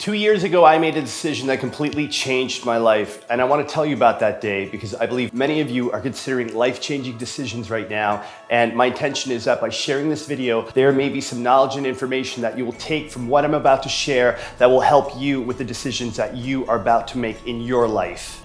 2 years ago, I made a decision that completely changed my life. And I want to tell you about that day because I believe many of you are considering life-changing decisions right now. And my intention is that by sharing this video, there may be some knowledge and information that you will take from what I'm about to share that will help you with the decisions that you are about to make in your life.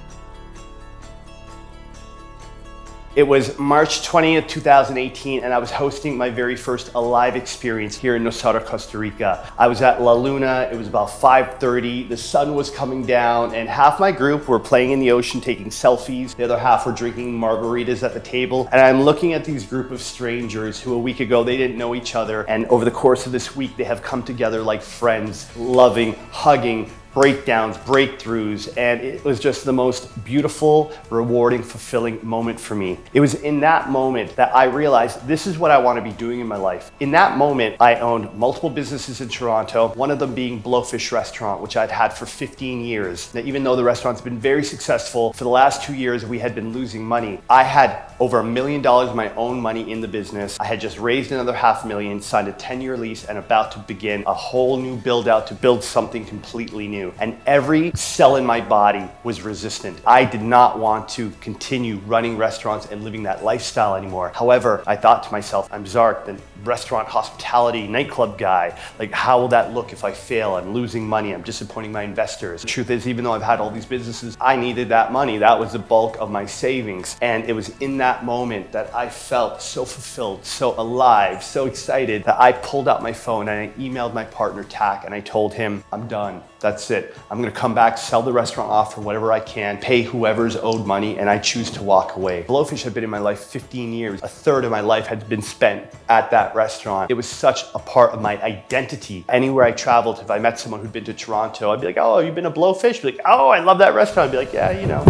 It was March 20th, 2018, and I was hosting my very first Alive experience here in Nosara, Costa Rica. I was at La Luna, it was about 5:30, the sun was coming down, and half my group were playing in the ocean, taking selfies. The other half were drinking margaritas at the table. And I'm looking at these group of strangers who a week ago, they didn't know each other. And over the course of this week, they have come together like friends, loving, hugging, breakdowns, breakthroughs, and it was just the most beautiful, rewarding, fulfilling moment for me. It was in that moment that I realized this is what I want to be doing in my life. In that moment, I owned multiple businesses in Toronto, one of them being Blowfish Restaurant, which I'd had for 15 years. Now, even though the restaurant's been very successful, for the last 2 years, we had been losing money. I had over $1 million of my own money in the business. I had just raised another $500,000, signed a 10-year lease, and about to begin a whole new build out to build something completely new. And every cell in my body was resistant. I did not want to continue running restaurants and living that lifestyle anymore. However, I thought to myself, I'm Zark, the restaurant, hospitality, nightclub guy. Like, how will that look if I fail? I'm losing money. I'm disappointing my investors. The truth is, even though I've had all these businesses, I needed that money. That was the bulk of my savings. And it was in that moment that I felt so fulfilled, so alive, so excited that I pulled out my phone and I emailed my partner, Tak, and I told him, I'm done. That's it. I'm gonna come back, sell the restaurant off for whatever I can, pay whoever's owed money, and I choose to walk away. Blowfish had been in my life 15 years. A third of my life had been spent at that restaurant. It was such a part of my identity. Anywhere I traveled, if I met someone who'd been to Toronto, I'd be like, oh, you've been to Blowfish? I'd be like, oh, I love that restaurant. I'd be like, yeah, you know,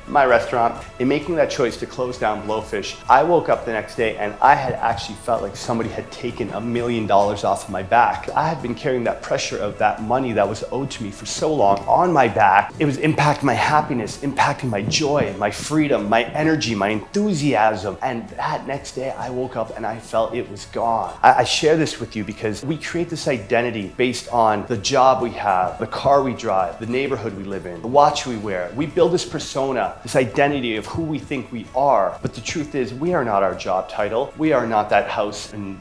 my restaurant. In making that choice to close down Blowfish, I woke up the next day and I had actually felt like somebody had taken $1 million off of my back. I had been carrying that pressure of that money that was owed to me for so long on my back. It was impacting my happiness, impacting my joy, my freedom, my energy, my enthusiasm. And that next day I woke up and I felt it was gone. I share this with you because we create this identity based on the job we have, the car we drive, the neighborhood we live in, the watch we wear. We build this persona, this identity of who we think we are. But the truth is, we are not our job title. We are not that house in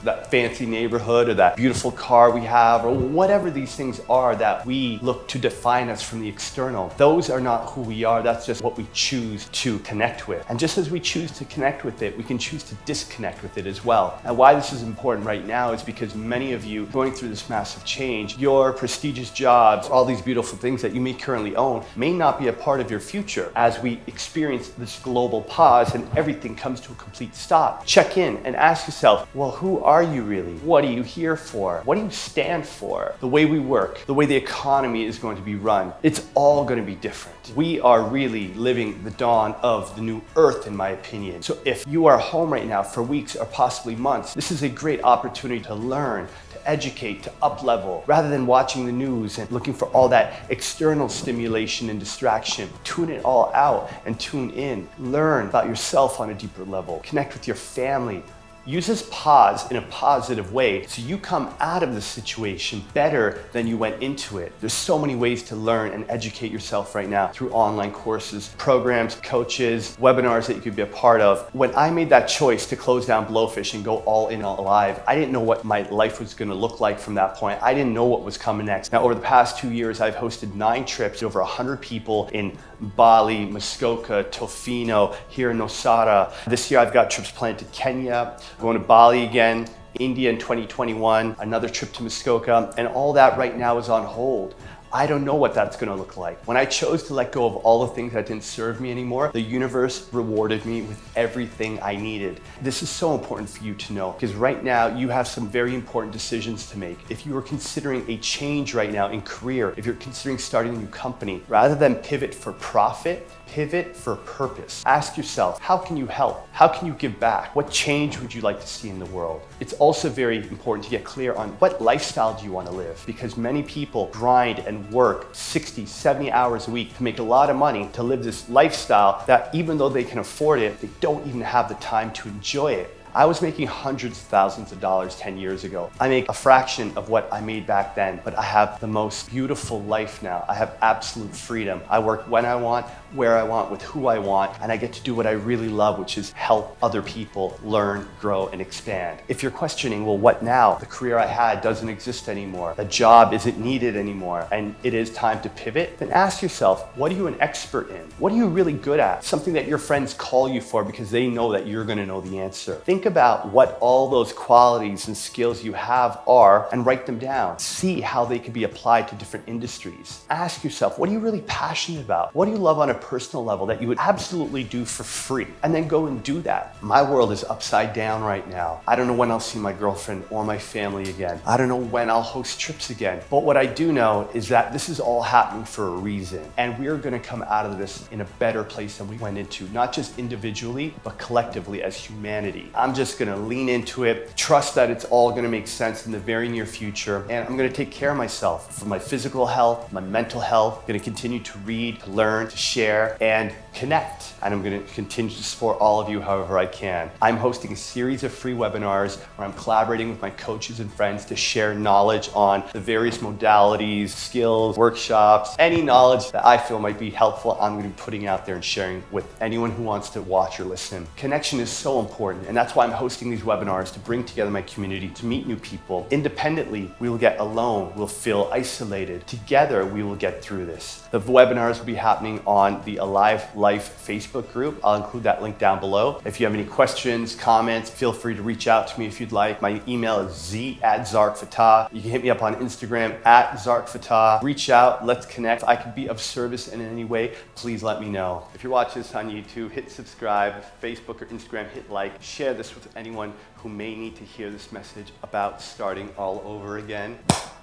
that fancy neighborhood or that beautiful car we have or whatever these things are that we look to define us from the external. Those are not who we are. That's just what we choose to connect with. And just as we choose to connect with it, we can choose to disconnect with it as well. And why this is important right now is because many of you going through this massive change, your prestigious jobs, all these beautiful things that you may currently own may not be a part of your future as we experience this global pause and everything comes to a complete stop. Check in and ask yourself, well, who are you really? What are you here for? What do you stand for? The way we work, the way the economy is going to be run, it's all going to be different. We are really living the dawn of the new earth, in my opinion. So if you are home right now for weeks or possibly months, this is a great opportunity to learn, to educate, to up-level, rather than watching the news and looking for all that external stimulation and distraction. Tune it all out and tune in. Learn about yourself on a deeper level. Connect with your family. Use this pause in a positive way so you come out of the situation better than you went into it. There's so many ways to learn and educate yourself right now through online courses, programs, coaches, webinars that you could be a part of. When I made that choice to close down Blowfish and go all in on Alive, I didn't know what my life was gonna look like from that point. I didn't know what was coming next. Now, over the past 2 years, I've hosted 9 trips, over 100 people in Bali, Muskoka, Tofino, here in Nosara. This year, I've got trips planned to Kenya, going to Bali again, India in 2021, another trip to Muskoka, and all that right now is on hold. I don't know what that's gonna look like. When I chose to let go of all the things that didn't serve me anymore, the universe rewarded me with everything I needed. This is so important for you to know because right now you have some very important decisions to make. If you are considering a change right now in career, if you're considering starting a new company, rather than pivot for profit, pivot for purpose. Ask yourself, how can you help? How can you give back? What change would you like to see in the world? It's also very important to get clear on what lifestyle do you want to live? Because many people grind and work 60, 70 hours a week to make a lot of money to live this lifestyle that even though they can afford it, they don't even have the time to enjoy it. I was making hundreds of thousands of dollars 10 years ago. I make a fraction of what I made back then, but I have the most beautiful life now. I have absolute freedom. I work when I want, where I want, with who I want, and I get to do what I really love, which is help other people learn, grow, and expand. If you're questioning, well, what now? The career I had doesn't exist anymore. The job isn't needed anymore, and it is time to pivot, then ask yourself, what are you an expert in? What are you really good at? Something that your friends call you for because they know that you're gonna know the answer. Think about what all those qualities and skills you have are and write them down. See how they can be applied to different industries. Ask yourself, what are you really passionate about? What do you love on a personal level that you would absolutely do for free? And then go and do that. My world is upside down right now. I don't know when I'll see my girlfriend or my family again. I don't know when I'll host trips again. But what I do know is that this is all happening for a reason. And we are gonna come out of this in a better place than we went into, not just individually, but collectively as humanity. I'm just gonna lean into it, trust that it's all gonna make sense in the very near future, and I'm gonna take care of myself for my physical health, my mental health. I'm gonna continue to read, to learn, to share, and connect. And I'm gonna continue to support all of you however I can. I'm hosting a series of free webinars where I'm collaborating with my coaches and friends to share knowledge on the various modalities, skills, workshops, any knowledge that I feel might be helpful. I'm gonna be putting out there and sharing with anyone who wants to watch or listen. Connection is so important, and that's why I'm hosting these webinars to bring together my community, to meet new people. Independently, we will get alone, we'll feel isolated. Together, we will get through this. The webinars will be happening on the Alive Life Facebook group. I'll include that link down below. If you have any questions, comments, feel free to reach out to me if you'd like. My email is z@zarkfatah. You can hit me up on Instagram @zarkfatah. Reach out, let's connect. If I can be of service in any way, please let me know. If you're watching this on YouTube, hit subscribe, Facebook or Instagram, hit like, share this with anyone who may need to hear this message about starting all over again.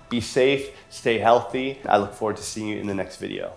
Be safe, stay healthy. I look forward to seeing you in the next video.